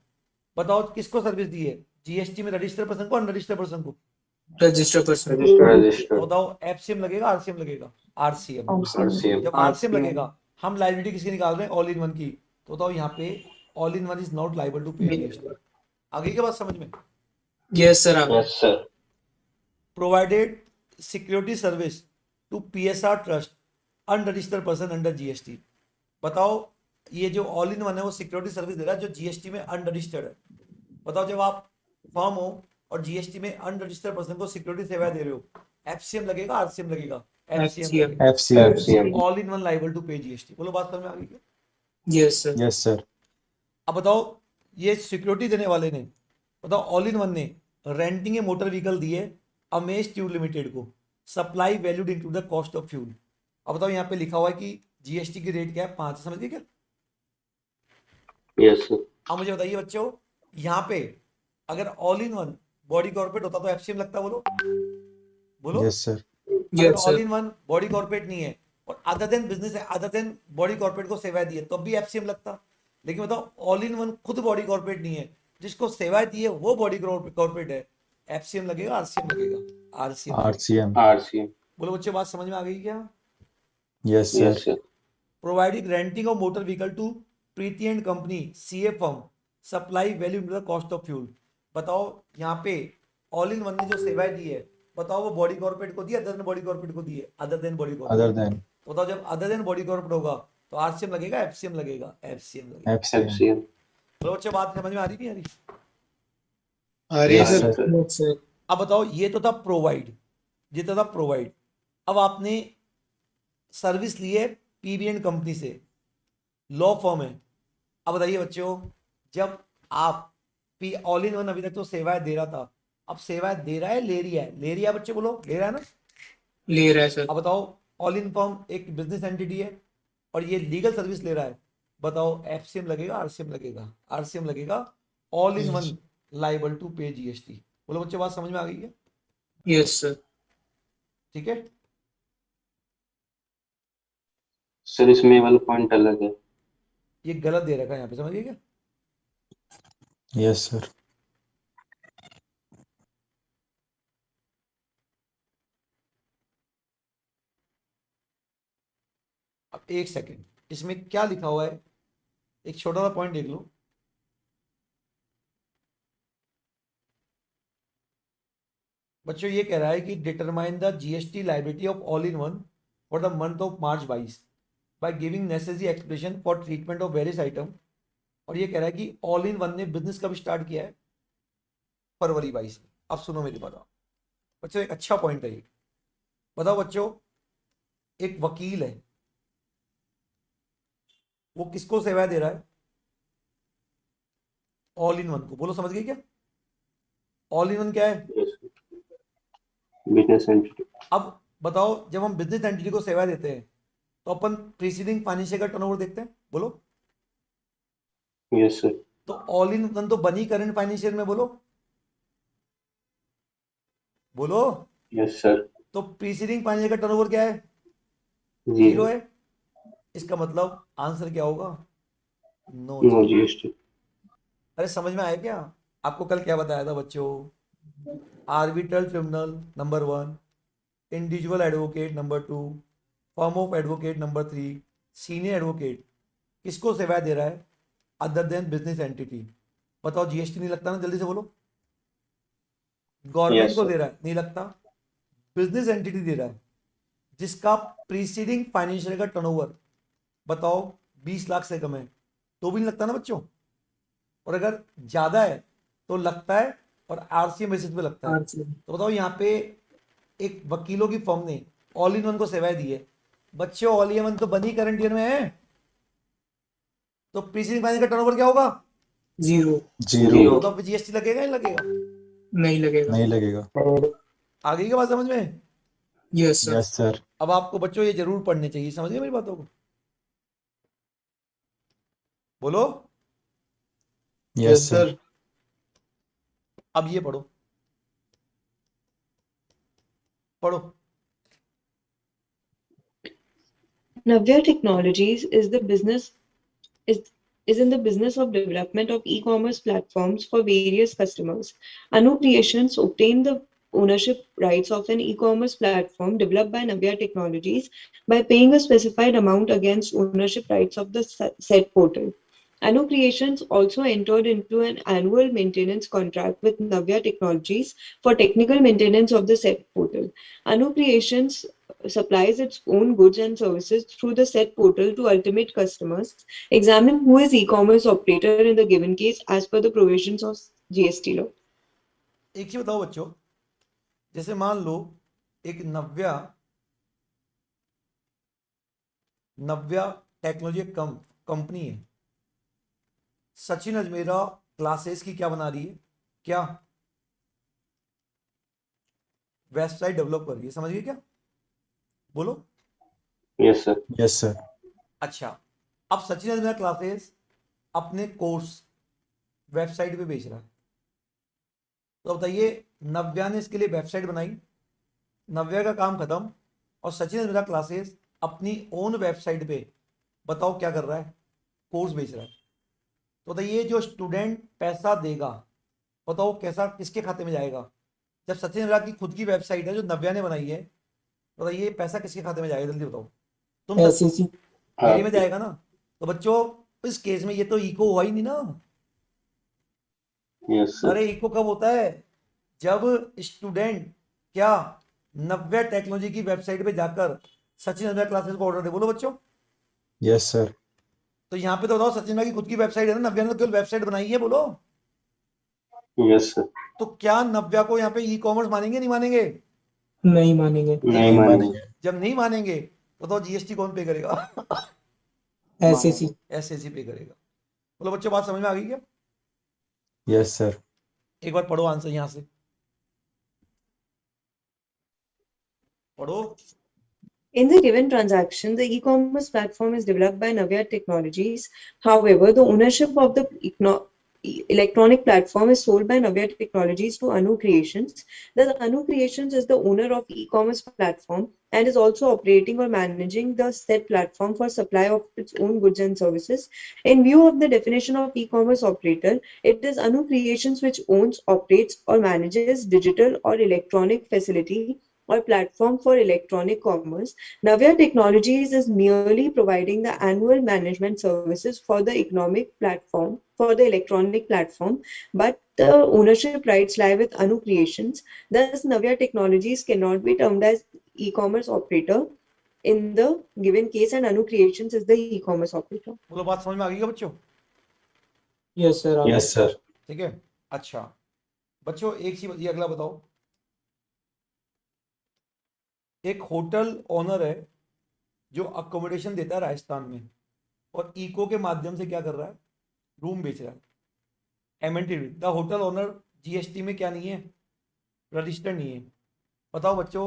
बताओ किसको सर्विस दी है? जीएसटी में रजिस्टर्ड पर्सन को, अनरजिस्टर्ड पर्सन को? Register person. रजिस्टर्ड। बताओ एफसीएम लगेगा आरसीएम लगेगा? आरसीएम। आरसीएम। जब आरसीएम लगेगा, हम लायबिलिटी किसकी निकाल रहे हैं? ऑल इन वन की। तो बताओ यहाँ पे all in one is not liable to pay GST. आगे की बात समझ में? Yes, sir. आप- yes sir. Provided security service to PSR trust unregistered person under GST. बताओ ये जो ऑल इन वन है वो सिक्योरिटी सर्विस दे रहा है जो जीएसटी में अनरजिस्टर्ड है। बताओ जब आप फर्म हो और जीएसटी में अनरजिस्टर्ड पर्सन को सिक्योरिटी सेवा दे रहे हो, एफसीएम लगेगा आरसीएम लगेगा? FCM. FCM. FCM. All in one liable to pay GST. बोलो बात समझ में आ गई क्या? Yes, sir. Yes sir. अब बताओ ये सिक्योरिटी देने वाले ने, बताओ ऑल इन वन ने रेंटिंग ए मोटर व्हीकल दी है अमेज ट्यूब लिमिटेड को, supply valued include the cost of fuel. अब बताओ यहाँ पे लिखा हुआ है कि जीएसटी की रेट क्या है? 5। समझ गए क्या? Yes sir. अब मुझे बताइए बच्चों, यहाँ पे अगर all in one body corporate होता तो एफसीएम लगता? बोलो बोलो। Yes sir. अगर Yes, all sir. In one body corporate नहीं है और अदर देन बिजनेस है, अदर देन बॉडी कॉर्पोरेट को सेवाएं दी है, तो भी एफसीएम लगता। लेकिन बताओ ऑल इन वन खुद बॉडी कॉर्पोरेट नहीं है, जिसको सेवाएं दी है वो बॉडी कॉर्पोरेट है, एफसीएम लगेगा आरसीएम लगेगा? आरसीएम। आरसीएम। आरसीएम। बोलो बच्चों बात समझ में आ गई क्या? Yes yes sir. Sir. Providing renting of motor vehicle to Preeti and company CA firm, supply value into the cost of fuel. बताओ यहाँ पे ऑल इन वन ने जो सेवाएं दी है, बताओ वो बॉडी कॉर्पोरेट को दी, अदर देन बॉडी कॉर्पोरेट को दी है? Other than body other corporate. Than. तो बताओ जब अदर देन बॉडी कॉर्पोरेट होगा तो आरसीएम लगेगा, एफसीएम लगेगा, एफसीएम लगेगा। FCM. FCM. तो बच्चों बात समझ में आ रही नहीं आ रही? आ रही है Yes, sir. sir. Yes, sir. अब बताओ, ये तो था प्रोवाइड, ये तो था प्रोवाइड। अब आपने सर्विस ली है पीबी एंड कंपनी से, लॉ फर्म है। अब बताइए बच्चों, जब आप पी ऑल इन वन अभी तक तो सेवाएं दे रहा था, अब सेवाएं दे रहा है, ले रही है, ले रही है बच्चे, बोलो ले रहा है ना? ले रहा है सर। अब बताओ, ऑल इन फर्म एक बिजनेस एंटिटी है और ये लीगल सर्विस ले रहा है, बताओ एफसीएम लगेगा, आरसीएम लगेगा? आरसीएम लगेगा, all in one liable to pay GST. बोलो बच्चे, बात समझ में आ गई है? Yes, sir. ठीक है। सर इसमें ये वाला पॉइंट अलग है। ये गलत दे रखा है यहाँ पे, समझिए क्या? Yes, sir. अब एक सेकंड, इसमें क्या लिखा हुआ है, एक छोटा सा पॉइंट देख लो। बच्चों ये कह रहा है कि determine the GST liability of all in one for the month of March 22 by giving necessary explanation for treatment of various item. और ये कह रहा है कि ऑल इन वन ने बिजनेस कब स्टार्ट किया है? फरवरी 22 में। अब सुनो मेरी बात बच्चों, एक अच्छा पॉइंट है ये। बताओ बच्चों, एक वकील है, वो किसको सेवाएं दे रहा है? ऑल इन वन को। बोलो समझ गए क्या? ऑल इन वन क्या है? Business entity. अब बताओ, जब हम बिजनेस एंटिटी को सेवा देते हैं तो अपन प्रीसीडिंग फाइनेंशियल का टर्नओवर देखते हैं, बोलो। Yes sir. तो ऑल इन वन तो बनी करंट फाइनेंशियल में, बोलो बोलो। Yes sir. तो प्रीसीडिंग फाइनेंशियल का टर्नओवर क्या है? जी। 0 है। इसका मतलब आंसर क्या होगा? नो। No GST. अरे समझ में आया क्या? आपको कल क्या बताया था बच्चों? Arbitral tribunal number 1, individual advocate number 2, firm of advocate number 3, senior advocate किसको सेवाएं दे रहा है अदर देन बिजनेस एंटिटी? बताओ, जीएसटी नहीं लगता ना? जल्दी से बोलो। गवर्नमेंट Yes, को sir. दे रहा है, नहीं लगता। बिजनेस एंटिटी दे रहा है जिसका प्रीसीडिंग फाइनेंशियल का टर्नओवर बताओ 20 लाख से कम है, तो भी नहीं लगता ना बच्चों? और अगर ज्यादा है तो लगता है, और आरसीएम बेसिस पे लगता है। RCM. तो बताओ, यहाँ पे एक वकीलों की फर्म ने ऑल इन वन को सेवाएं दी है। बच्चों ऑल इन वन तो बनी करंट ईयर में है, तो प्रीसीडिंग फाइनेंशियल का टर्नओवर क्या होगा? 0. Zero. तो जीएसटी लगेगा नहीं लगेगा? नहीं लगेगा. नहीं लगेगा. आ गई क्या बात समझ में? Yes, sir. Yes, sir. अब आपको बच्चों ये जरूर पढ़ने चाहिए, समझ गए मेरी बातों को? बोलो। Yes, sir. अब ये पढ़ो, पढ़ो। Navya Technologies is in the business of development of e-commerce platforms for various customers. Anu Creations obtained the ownership rights of an e-commerce platform developed by Navya Technologies by paying a specified amount against ownership rights of the said portal. Anu Creations also entered into an annual maintenance contract with Navya Technologies for technical maintenance of the said portal. Anu Creations supplies its own goods and services through the said portal to ultimate customers. Examine who is e-commerce operator in the given case as per the provisions of GST law. एक चीज बताओ बच्चों, जैसे मान लो एक नव्या technology company है, Sachin Ajmera classes की क्या बना रही है? क्या? वेबसाइट डेवलप कर रही है, समझ गए क्या? बोलो। Yes sir. Yes, sir. अच्छा, अब सचिन अजमेरा क्लासेस अपने कोर्स वेबसाइट पे बेच रहा है, तो बताइए नव्या ने इसके लिए वेबसाइट बनाई, नव्या का काम खत्म, और सचिन अजमेरा क्लासेस अपनी ओन वेबसाइट पे बताओ क्या कर रहा है? कोर्स बेच रहा है। तो बताइए जो स्टूडेंट पैसा देगा, बताओ कैसा किसके खाते में जाएगा? जब सचिन अजमेरा की खुद की वेबसाइट है जो नव्या ने बनाई है, बताइए पैसा किसके खाते में जाएगा? जल्दी बताओ तुम। SEC. मेरे में जाएगा ना? तो बच्चों इस केस में ये तो इको हुआ ही नहीं ना। Yes sir. अरे इको कब होता है? जब स्टूडेंट क्या नव्या टेक्नोलॉजी की वेबसाइट पे जाकर सचिन अजमेरा क्लासेस को ऑर्डर दे। बोलो बच्चों। Yes, sir. तो यहाँ पे तो बताओ, सचिन भाई की खुद की वेबसाइट है ना, नव्या ने तो केवल वेबसाइट बनाई है, बोलो। Yes, sir. तो क्या नव्या को यहाँ पे ई कॉमर्स मानेंगे, नहीं मानेंगे? नहीं मानेंगे। नहीं मानेंगे। जब नहीं मानेंगे तो बताओ जीएसटी कौन पे करेगा? SAC। एसएससी पे करेगा। बोलो बच्चों, बात समझ में आ गई क्या? Yes, sir. एक बार पढ़ो आंसर यहाँ से, पढ़ो। In the given transaction, the e-commerce platform is developed by Navya Technologies. However, the ownership of the electronic platform is sold by Navya Technologies to Anu Creations. The Anu Creations is the owner of e-commerce platform and is also operating or managing the said platform for supply of its own goods and services. In view of the definition of e-commerce operator, it is Anu Creations which owns, operates, or manages digital or electronic facility or platform for electronic commerce. Navya Technologies is merely providing the annual management services for the electronic platform, but the ownership rights lie with Anu Creations. Thus, Navya Technologies cannot be termed as e-commerce operator in the given case, and Anu Creations is the e-commerce operator. बोलो बात समझ में आ गई क्या बच्चों? Yes, sir. Yes, sir. ठीक है, अच्छा बच्चों एक चीज, ये अगला बताओ। एक होटल ओनर है जो अकोमोडेशन देता है राजस्थान में, और इको के माध्यम से क्या कर रहा है, रूम बेच रहा है। MNT, the hotel owner GST में क्या नहीं है, रजिस्टर्ड नहीं है। बताओ बच्चों,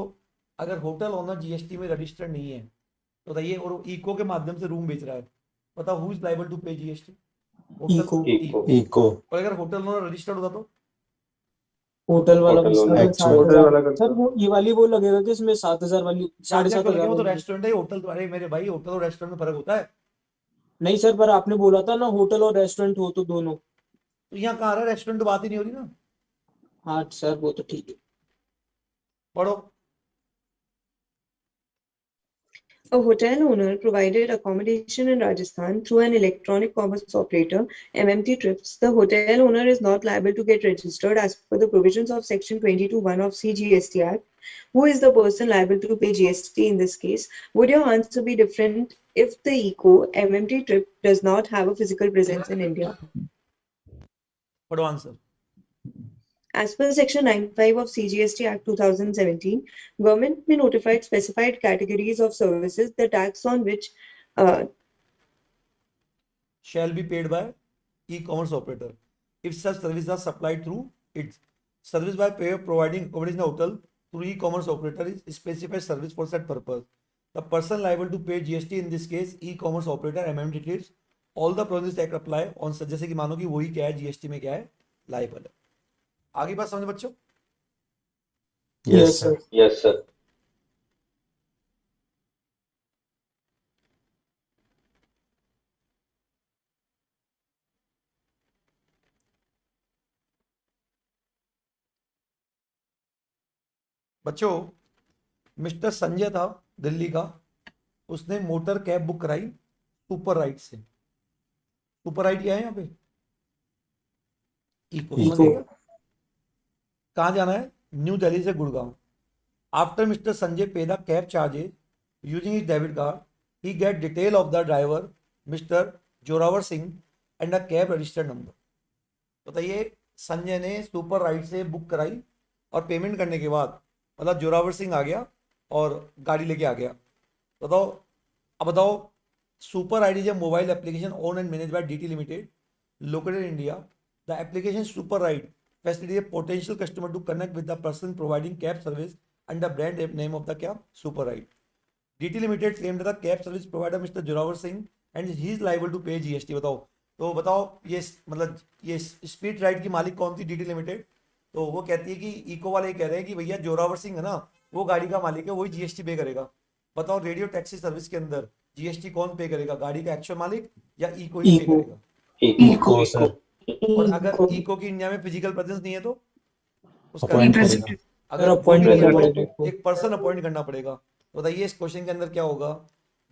अगर होटल ओनर जीएसटी में रजिस्टर्ड नहीं है तो बताइए, और इको के माध्यम से रूम बेच रहा है, बताओ who is liable to pay GST? Eco. Eco. और अगर होटल ओनर रजिस्टर्ड होता तो? होटल वाला भी होटल सर, वाला, 7,000 सर, वो ये वाली वो लगेगा कि इसमें 7,000 वाली, 7,500 वो तो वाली। रेस्टोरेंट है, होटल तो, अरे मेरे भाई होटल और रेस्टोरेंट में फर्क होता है। नहीं सर, पर आपने बोला था ना होटल और रेस्टोरेंट हो तो दोनों। तो यहाँ कहाँ आ रहा है, रेस्टोरेंट तो बात ही नहीं हो रही ना। हाँ सर, वो तो ठीक है। पढ़ो। A hotel owner provided accommodation in Rajasthan through an electronic commerce operator, MMT Trips. The hotel owner is not liable to get registered as per the provisions of Section 22(1) of CGST Act. Who is the person liable to pay GST in this case? Would your answer be different if the ECO MMT Trip does not have a physical presence in India? पढ़ो answer. As per Section 95 of CGST Act 2017, government may notify specified categories of services, the tax on which shall be paid by e-commerce operator if such services are supplied through its service by payer providing accommodation hotel through e-commerce operator is specified service for such purpose. The person liable to pay GST in this case e-commerce operator MMT Trips. All the provisions act apply on such, जैसे कि मानो कि वही क्या है GST में क्या है, लाइबल है। आगे बात समझ बच्चों? Yes, sir. Yes, sir. बच्चों, मिस्टर संजय था दिल्ली का, उसने मोटर कैब बुक कराई सुपर राइड से। सुपर राइड क्या है यहाँ पे? इको। समझ गए क्या? कहाँ जाना है? न्यू दिल्ली से गुड़गांव। आफ्टर मिस्टर संजय पे the cab charges using his debit card, he gate detail of the driver mister Zorawar Singh and the cab registered number. बताइए, संजय ने सुपर राइड से बुक कराई और पेमेंट करने के बाद मतलब जोरावर सिंह आ गया और गाड़ी लेके आ गया। बताओ, अब बताओ, super ride is a mobile application own and manage by DT limited located in India. The application Super Ride facilitates a potential customer to connect with the person providing cab service under brand name of the cab Super Ride. DT Limited claimed the cab service provider Mr. Joravar Singh and he is liable to pay GST. बताओ, तो बताओ ये मतलब ये speed ride की मालिक कौन थी? DT limited. तो वो कहती है कि इको वाले कह रहे हैं कि भैया जोरावर सिंह है ना, वो गाड़ी का मालिक है, वही जीएसटी पे करेगा। बताओ, रेडियो टैक्सी सर्विस के अंदर जीएसटी कौन पे करेगा, गाड़ी का एक्चुअल मालिक या इको ही पे Eco. करेगा? Eco, sir. और अगर इको की इंडिया में फिजिकल प्रेजेंस नहीं है तो उसका Appoint करेगा। अगर Sir, appoint वो भी नहीं है करना तो पड़ेगा। एक पर्सन अपॉइंट करना पड़ेगा। तो बताइए इस क्वेश्चन के अंदर क्या होगा?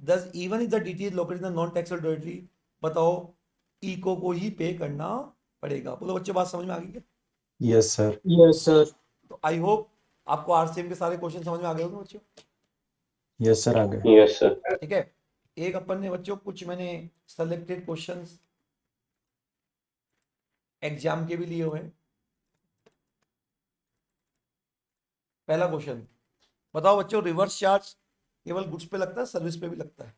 Thus even if the DT is located in the non taxable territory, बताओ इको को ही पे करना पड़ेगा। बोलो बच्चों, बात समझ में आ गई क्या? Yes, sir. Yes sir. तो आई होप आपको आरसीएम के सारे क्वेश्चन समझ में आ गए होंगे बच्चों। Yes, sir. आ गए। Yes, sir. ठीक है, एक अपन ने बच्चों कुछ मैंने सेलेक्टेड क्वेश्चंस एग्जाम के भी लिए हुए हैं। पहला क्वेश्चन बताओ बच्चों, रिवर्स चार्ज केवल गुड्स पे लगता है सर्विस पे भी लगता है?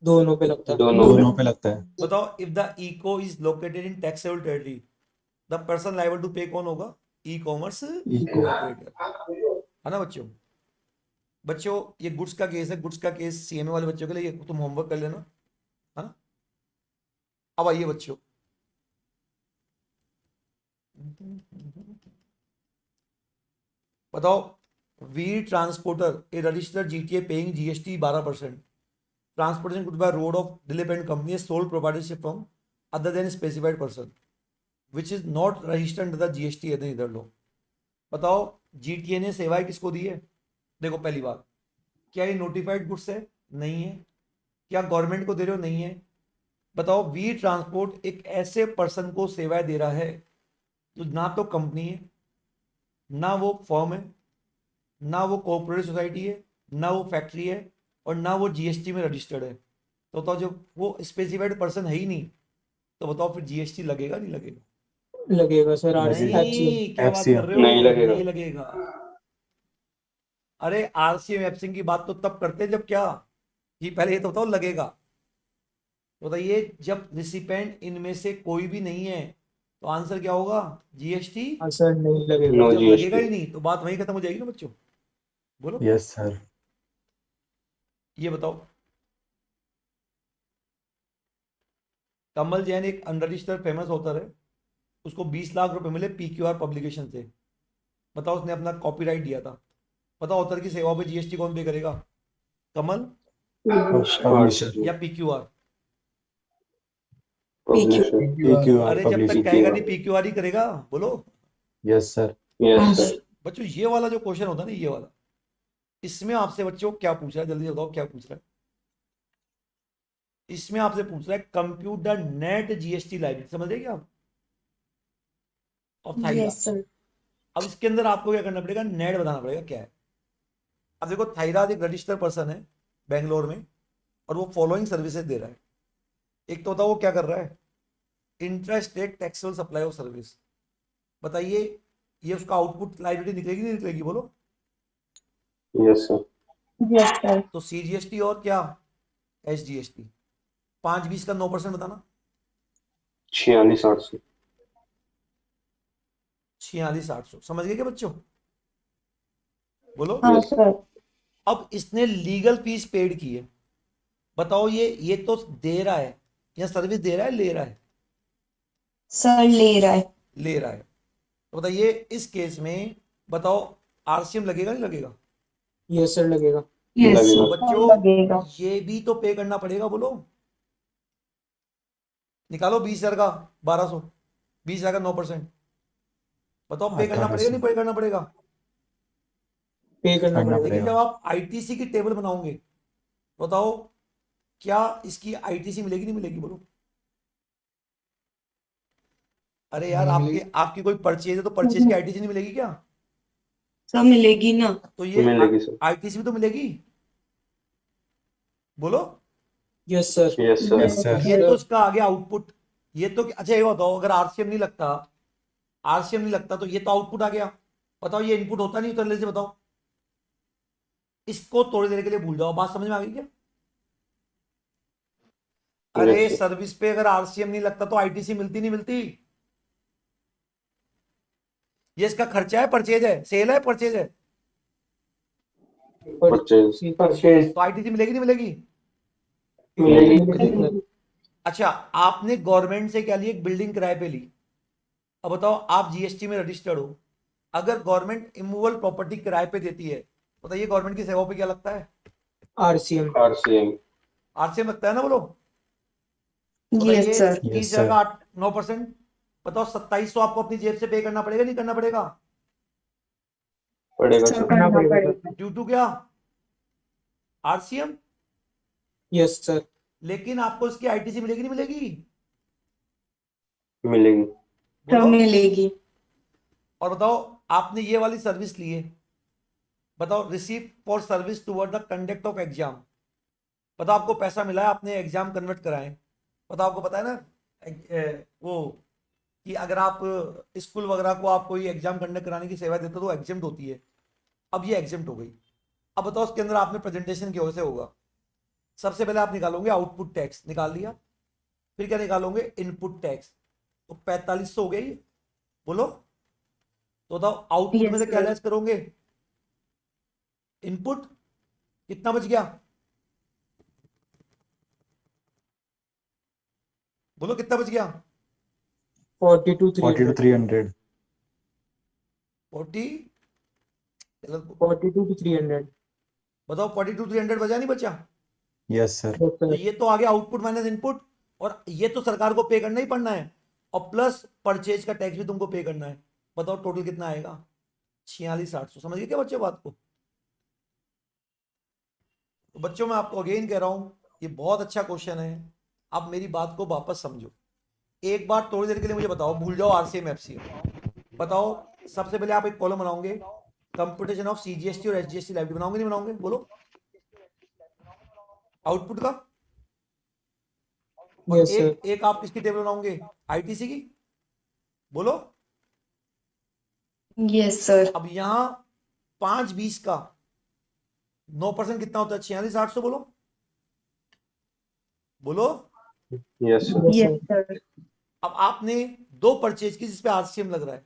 दोनों पे लगता है। दोनों दोनों पे लगता है। बताओ, if the ECO is located in taxable territory the person liable to pay कौन होगा? E commerce Eco. ऑपरेटर, है ना बच्चों? बच्चों ये गुड्स का केस है, गुड्स का केस सीएमए वाले बच्चों के लिए, ये तुम होमवर्क कर लेना, है ना? अब आइए बच्चों, बताओ, V transporter a registered GTA paying GST 12%, transportation good by road of डिलीपेंडेंट company sold proprietorship from other than specified person which is not registered under the GST and इधर लो। बताओ, जीटीए ने सेवाएं किसको दी है? देखो पहली बात, क्या ये नोटिफाइड गुड्स है? नहीं है। क्या गवर्नमेंट को दे रहे हो? नहीं है। बताओ, वी ट्रांसपोर्ट एक ऐसे पर्सन को सेवाएं दे रहा है तो ना तो कंपनी है, ना वो फर्म है, ना वो कोऑपरेटिव सोसाइटी है, ना वो फैक्ट्री है, और ना वो जीएसटी में रजिस्टर्ड है। तो बताओ, जब वो स्पेसिफाइड पर्सन है ही नहीं तो बताओ फिर जीएसटी लगेगा नहीं लगेगा? लगेगा सर। लगेगा। नहीं, क्या बात कर FCM. रहे हो? नहीं लगेगा। नहीं लगेगा। अरे आरसीएम एफसिंग की बात तो तब करते हैं जब क्या, ये पहले ये तो बताओ लगेगा। तो बताइए, जब रिसिपेंट इनमें से कोई भी नहीं है तो आंसर क्या होगा? जीएसटी। हाँ सर, नहीं लगेगा। नो जब लगेगा जीएसटी। ही नहीं तो बात वहीं खत्म हो जाएगी ना बच्चों। बोलो, Yes, sir. ये बताओ, कमल जैन एक अनरजिस्टर्ड फेमस ऑथर है, उसको 20 लाख रुपए मिले पीक्यूआर पब्लिकेशन से। बताओ, उसने अपना कॉपीराइट दिया था। बताओ, ऑथर की सेवा पे जीएसटी कौन पे करेगा? कमल Publisher. या पीक्यूआर? पब्लिशर। PQR. अरे जब तक Publisher. कहेगा नहीं पीक्यूआर ही करेगा। बोलो Yes, sir. Yes sir. बच्चों, ये वाला जो क्वेश्चन होता है ना, ये वाला, इसमें आपसे बच्चों क्या पूछ रहा है? जल्दी बताओ क्या पूछ रहा है। इसमें आपसे पूछ रहा है कंप्यूटर नेट जीएसटी लाइब्रेरी, समझ रहे क्या आप? और थाईरा। Yes, sir. अब इसके अंदर आपको क्या करना पड़ेगा? नेट बताना पड़ेगा क्या है। अब देखो, थाईराज एक रजिस्टर्ड पर्सन है बेंगलोर में और वो फॉलोइंग सर्विसेज दे रहा है। एक तो बताओ वो क्या कर रहा है? Intra state taxable supply of service. बताइए, ये उसका आउटपुट लाइब्रेरी निकलेगी नहीं निकलेगी? बोलो। Yes sir. Yes, sir. तो सीजीएसटी और क्या? एसजीएसटी। 5-20 का 9% बताना। 46,800। 46,800। समझ गए क्या बच्चों? बोलो। हाँ Yes. सर. अब इसने लीगल फीस पेड की है। बताओ, ये तो दे रहा है या सर्विस दे रहा है, ले रहा है? सर ले रहा है. ले रहा है। तो बताइए, इस केस में बताओ आरसीएम लगेगा नहीं लगेगा? यस सर, लगेगा। Yes, लगेगा। sir. बच्चों, लगेगा. ये भी तो पे करना पड़ेगा। बोलो, निकालो 20,000 का 1200, 20,000 का 9%। बताओ पे करना पड़ेगा नहीं पे करना पड़ेगा? पे करना करना पड़ेगा। लेकिन पड़ेगा। जब आप आईटीसी की टेबल बनाओगे, बताओ क्या इसकी आईटीसी मिलेगी नहीं मिलेगी? बोलो। अरे यार, आपकी कोई परचेज है तो परचेज की आईटीसी नहीं मिलेगी क्या? सब मिलेगी ना. तो ये मिलेगी सर। आईटीसी भी तो मिलेगी। बोलो। Yes sir. Yes sir. Yes, sir. ये तो इसका आ गया आउटपुट। ये तो अच्छा, ये बताओ, अगर आरसीएम नहीं लगता, आरसीएम नहीं लगता तो ये तो आउटपुट आ गया। बताओ, ये इनपुट होता नहीं होता? जल्दी से बताओ। इसको थोड़ी देर के लिए भूल जाओ। बात समझ में आ गई क्या? अरे Yes, sir. सर्विस पे अगर आरसीएम नहीं लगता तो आईटीसी मिलती नहीं मिलती? ये इसका खर्चा है, परचेज है, सेल है, परचेज है? परचेज। तो आईटीसी मिलेगी नहीं मिलेगी? मिलेगी। अच्छा, आपने गवर्नमेंट से क्या ली? एक बिल्डिंग किराए पे ली। अब बताओ, आप जीएसटी में रजिस्टर्ड हो। अगर गवर्नमेंट इमूवेबल प्रॉपर्टी किराए पे देती है, बताइए गवर्नमेंट की सेवाओं पे क्या लगता है? आरसीएम। आरसीएम। आरसीएम लगता है ना? बोलो। Yes, sir. Yes, 30,000 sir. का 9%। बताओ, 2700 आपको अपनी जेब से पे करना पड़ेगा नहीं करना पड़ेगा? पड़ेगा सर सर। करना पड़ेगा. ड्यू टू क्या? आरसीएम। Yes sir. लेकिन आपको इसकी आईटीसी मिलेगी नहीं मिलेगी? मिलेगी। सब बोलो। मिलेगी. और बताओ, आपने ये वाली सर्विस ली है। बताओ, receive for service toward the conduct of exam. बताओ आपको पैसा मिला है, आपने एग्जाम कन्वर्ट कराए, बताओ आपको पता है ना वो कि अगर आप स्कूल वगैरह को आप कोई एग्जाम कंडक्ट कराने की सेवा देते हो तो एग्जाम्ट होती है। अब ये एग्जाम्ट हो गई। अब बताओ उसके अंदर आपने प्रेजेंटेशन की वजह से होगा। सबसे पहले आप निकालोगे आउटपुट टैक्स, निकाल लिया। फिर क्या निकालोगे? Input tax. तो 4500 हो गया ये, बोलो। तो बताओ आउटपुट Yes, में से क्या sir. लेस करोगे? इनपुट। कितना बच गया? बोलो कितना बच गया? 42,300. 42,300. 40। 42,300. बताओ 42,300 बचा नहीं बचा? Yes, sir. Yes, तो sir. ये तो आ गया आउटपुट माइनस इनपुट, और ये तो सरकार को पे करना ही पड़ना है, और प्लस परचेज का टैक्स भी तुमको पे करना है। बताओ टोटल कितना आएगा? 46,800। समझ गए क्या बच्चों बात को? तो बच्चों मैं आपको अगेन कह रहा हूं, ये बहुत अच्छा क्वेश्चन है। आप मेरी बात को वापस समझो। एक बार थोड़ी देर के लिए मुझे बताओ, भूल जाओ आरसीएम एफसीएम। बताओ सबसे पहले आप एक कॉलम बनाओगे, कंप्यूटेशन ऑफ सीजीएसटी और एसजीएसटी लाइबिलिटी। बनाओगे नहीं बनाओगे? बोलो। आउटपुट का। और Yes, sir. एक आप किसकी टेबल बनाओगे? आईटीसी की। बोलो। Yes, sir. अब यहां 5-20 का 9% कितना होता है? 46,800। बोलो बोलो। Yes, sir. Yes, Yes, sir. sir. अब आपने 2 परचेज की जिसपे आरसीएम लग रहा है,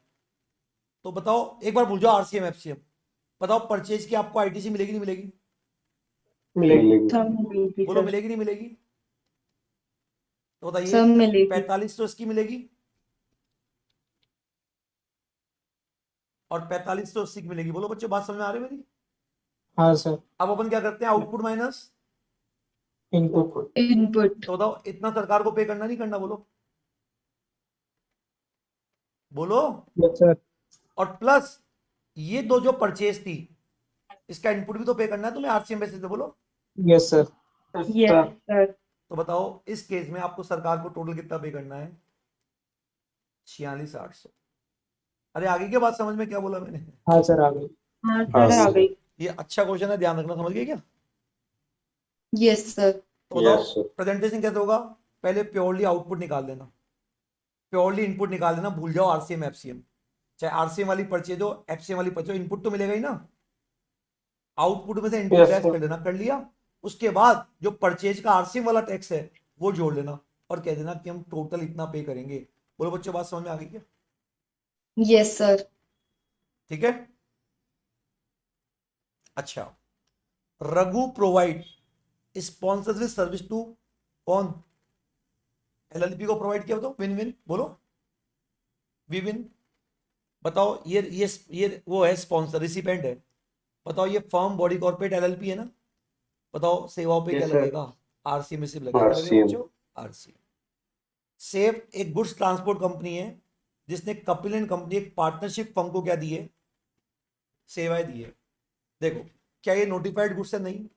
तो बताओ एक बार भूल जाओ आरसीएम एफसीएम। बताओ परचेज की आपको आईटीसी मिलेगी नहीं मिलेगी? मिलेगी। सब मिलेगी, बोलो sir. मिलेगी नहीं मिलेगी? तो बताइए। सब मिलेगी. 45 तो इसकी मिलेगी, और 45 तो इसकी मिलेगी। बोलो बच्चों, बात समझ में आ रही है मेरी? हाँ सर. अब अपन क्या करते हैं? Output minus input. Input. तो बताओ इतना सरकार को पे करना नहीं करना? बोलो बोलो। Yes, sir. और प्लस ये दो जो परचेज थी, इसका इनपुट भी तो पे करना है तुम्हें आरसीएम बेसिस पे। बोलो। Yes, sir. Yes, sir. तो बताओ इस केस में आपको सरकार को टोटल कितना पे करना है? 46,800। अरे आगे की बात समझ में क्या बोला मैंने? हाँ सर, आ गई. हाँ हाँ, सर, आ sir. गई. ये अच्छा क्वेश्चन है, ध्यान रखना। समझ गए क्या? Yes, sir. तो बताओ Yes, sir. प्रेजेंटेशन कैसे होगा? पहले प्योरली आउटपुट निकाल देना, प्योरली इनपुट निकाल देना, भूल जाओ आरसीएम एफसीएम। चाहे आरसीएम वाली परचेज हो, एफसीएम वाली परचेज हो, इनपुट तो मिलेगा ही ना। आउटपुट में से इनपुट Yes, लेस sir. कर लेना, कर लिया। उसके बाद जो परचेज का आरसीएम वाला टैक्स है वो जोड़ लेना, और कह देना कि हम टोटल इतना पे करेंगे। बोलो बच्चों, बात समझ में आ गई क्या? Yes, sir. ठीक है। अच्छा, Raghu provide sponsorship service to कौन? एलएलपी को प्रोवाइड किया। बताओ विन विन। बोलो वी विन। बताओ ये वो है स्पॉन्सर, रिसिपेंट है। बताओ ये फर्म बॉडी कॉर्पोरेट एलएलपी है ना? बताओ सेवाओं पे Yes, क्या sir. लगेगा? आरसीएम में सिर्फ लगेगा। क्या लगेगा RCM. बच्चों? आरसीएम। सेफ एक गुड्स ट्रांसपोर्ट कंपनी है जिसने कपिल एंड कंपनी एक पार्टनरशिप फर्म को क्या दी है? सेवाएं दी है। देखो, क्या ये नोटिफाइड गुड्स है? नहीं।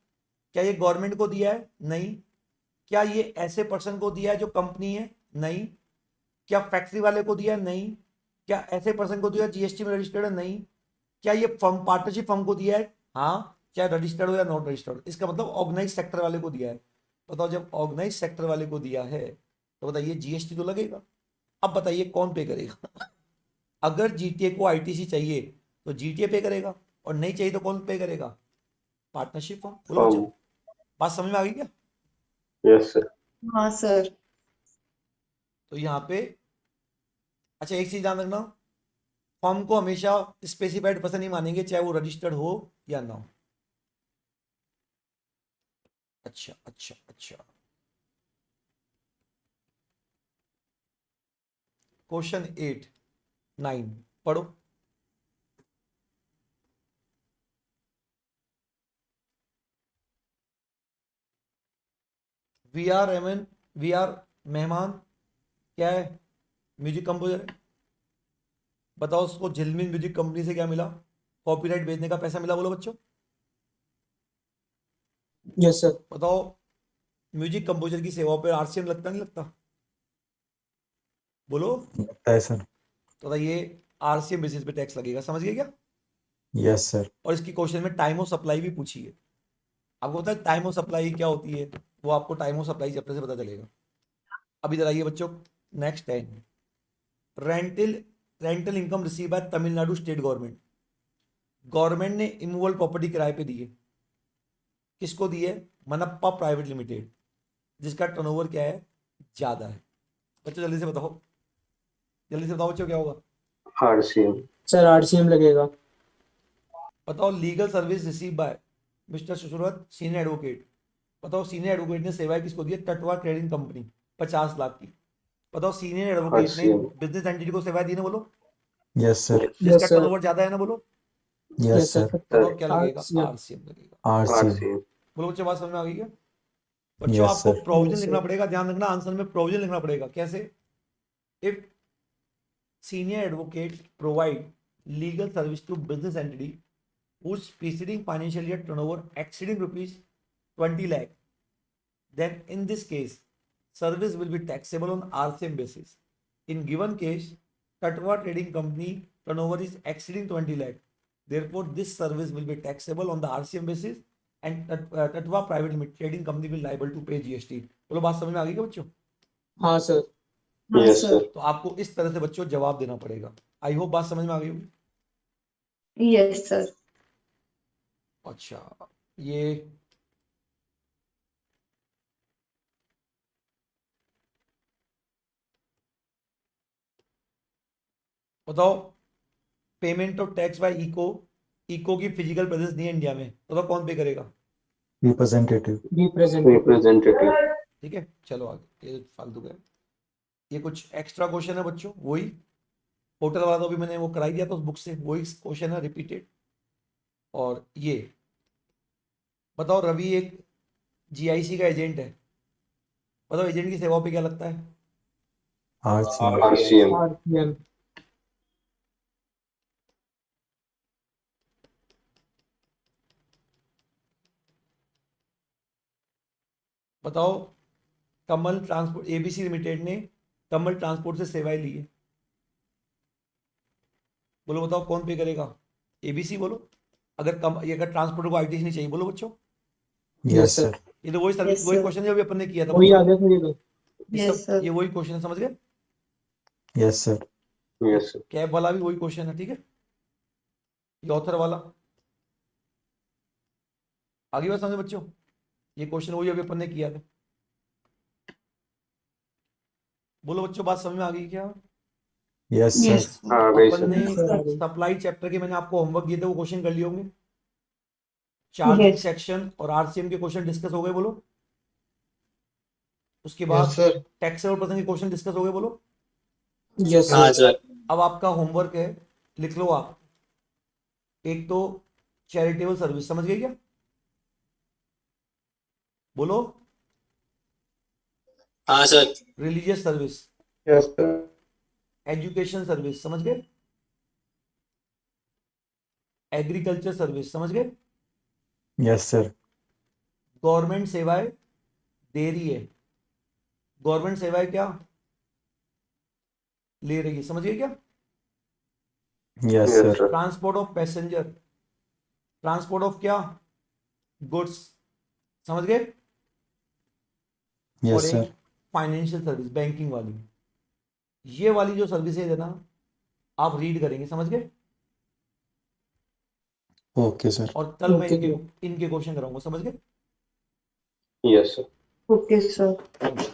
क्या ये गवर्नमेंट को दिया है? नहीं। क्या ये ऐसे पर्सन को दिया है जो कंपनी है? नहीं। क्या फैक्ट्री वाले को दिया है? नहीं। क्या ऐसे पर्सन को दिया जीएसटी में रजिस्टर्ड है? नहीं। क्या ये फर्म पार्टनरशिप फर्म को दिया है? हाँ, चाहे रजिस्टर्ड हो या नॉट रजिस्टर्ड। इसका मतलब ऑर्गेनाइज सेक्टर वाले को दिया है। बताओ जब ऑर्गेनाइज सेक्टर वाले को दिया है तो बताइए जीएसटी तो लगेगा। अब बताइए कौन पे करेगा? अगर जीटीए को आईटीसी चाहिए तो जीटीए पे करेगा, और नहीं चाहिए तो कौन पे करेगा? Partnership firm. बोलो Firm. बच्चों, बात समझ में आ गई क्या? Yes, sir. हाँ सर. तो यहाँ पे अच्छा एक चीज ध्यान रखना, फर्म को हमेशा स्पेसिफाइड पर्सन ही मानेंगे, चाहे वो रजिस्टर्ड हो या ना हो। अच्छा अच्छा अच्छा। क्वेश्चन 8, 9 पढ़ो। वी आर मेहमान क्या है? म्यूजिक कंपोजर है। बताओ उसको झिलमिल म्यूजिक कंपनी से क्या मिला? कॉपीराइट बेचने का पैसा मिला। बोलो बच्चों। Yes sir. बताओ म्यूजिक कंपोजर की सेवाओं पे आरसीएम लगता नहीं लगता? बोलो। लगता है सर. तो बताइए आरसीएम बेसिस पे टैक्स लगेगा। समझ गए क्या? Yes sir. और इसकी क्वेश्चन में टाइम ऑफ सप्लाई भी पूछी है। आपको पता है टाइम ऑफ सप्लाई क्या होती है? वो आपको टाइम ऑफ सप्लाई चैप्टर से पता चलेगा। अब इधर आइए बच्चों, next 10, rental income receive by Tamil Nadu state government. Government ने इमूवेबल प्रॉपर्टी किराए पे दी है, किसको दी है? मनप्पा प्राइवेट लिमिटेड, जिसका टर्नओवर क्या है? ज्यादा है। बच्चों जल्दी से बताओ, जल्दी से बताओ बच्चों क्या होगा? RCM. सर आरसीएम लगेगा। बताओ legal service receive by mister Sushrut senior advocate. बताओ सीनियर एडवोकेट ने सेवाएं किसको दी है? टटवा ट्रेडिंग कंपनी, 50 लाख की। बताओ सीनियर एडवोकेट ने RCM. बिजनेस एंटिटी को सेवाएं दी ना, बोलो, Yes, sir. जिसका sir. टर्नओवर ज्यादा है ना, बोलो। Yes, sir. बताओ क्या लगेगा? RCM. आरसीएम लगेगा। RCM. RCM. बोलो बच्चों, बात समझ में आ गई क्या? बच्चों Yes, आपको sir. प्रोविजन Yes, लिखना sir. पड़ेगा, ध्यान रखना, आंसर में प्रोविजन लिखना पड़ेगा। कैसे? If senior advocate provide legal service to business entity whose preceding financial year turnover exceeding rupees 20 lakh, then in this case service will be taxable on RCM basis. In given case, Tatva Trading Company turnover is exceeding 20 lakh, therefore this service will be taxable on the RCM basis and Tatva Private Limited Trading Company will liable to pay GST. बोलो बात समझ में आ गई क्या बच्चों? हाँ sir. हाँ Yes, सर। sir. तो आपको इस तरह से बच्चों जवाब देना पड़ेगा। आई होप बात समझ में आ गई होगी। Yes sir. अच्छा, ये बताओ, payment of tax by ECO की फिजिकल प्रेजेंस नहीं है इंडिया में, तो कौन पे करेगा? Representative. Representative. ठीक है, चलो आगे, ये फालतू का है। ये कुछ एक्स्ट्रा क्वेश्चन है बच्चों, वही होटल वाला तो भी मैंने वो कराई दिया था उस बुक से, वही क्वेश्चन है रिपीटेड। और ये बताओ, रवि एक जीआईसी का एजेंट है, बताओ एजेंट की सेवाओं पे क्या लगता है? RCM. RCM. आरसीएम। बताओ, कमल ट्रांसपोर्ट एबीसी लिमिटेड ने कमल ट्रांसपोर्ट से सेवाएं ली है, बोलो बताओ कौन पे करेगा? एबीसी बोलो। अगर ट्रांसपोर्टर को आईटीसी नहीं चाहिए, बोलो बच्चों। Yes, sir. ये तो वही सर्विस, Yes, वही sir. क्वेश्चन जो अभी अपन ने किया था वही आ बच्चों। गया सर ये तो। Yes, sir. ये वही क्वेश्चन है, समझ गए? Yes, sir. Yes, sir. Cab वाला भी वही क्वेश्चन है, ठीक है? ये ऑथर वाला आगे बात समझे बच्चों, ये क्वेश्चन वही अभी अपन ने किया था। बोलो बच्चों, बात समझ में आ गई क्या? Yes, sir. Yes. हाँ गई अपन सर. ने Yes, sir, आ गई। सप्लाई चैप्टर के मैंने आपको होमवर्क दिए थे, वो क्वेश्चन कर लिए होंगे। Charging Yes. सेक्शन और आरसीएम के क्वेश्चन डिस्कस हो गए, बोलो। उसके यस बाद सर। टैक्सेबल पर्सन के क्वेश्चन डिस्कस हो गए, बोलो। यस हाँ सर। सर। अब आपका होमवर्क है, लिख लो आप। एक तो चैरिटेबल सर्विस, समझ गए क्या? बोलो। हाँ sir. Religious service, Yes, sir. Education service, समझ गए? एग्रीकल्चर सर्विस, समझ गए? Yes, sir. गवर्नमेंट सेवाएं दे रही है, गवर्नमेंट सेवाएं क्या ले रही है, समझ गए क्या? Yes, Yes, sir. sir. Transport of passenger, transport of क्या? गुड्स, समझ गए? Yes, और sir. एक फाइनेंशियल सर्विस, बैंकिंग वाली। ये वाली जो सर्विसेज है ना, आप रीड करेंगे, समझ गए? Okay, sir. और कल मैं Okay, इनके क्वेश्चन कराऊंगा, समझ गए? Yes, sir. Okay, sir. Thank you.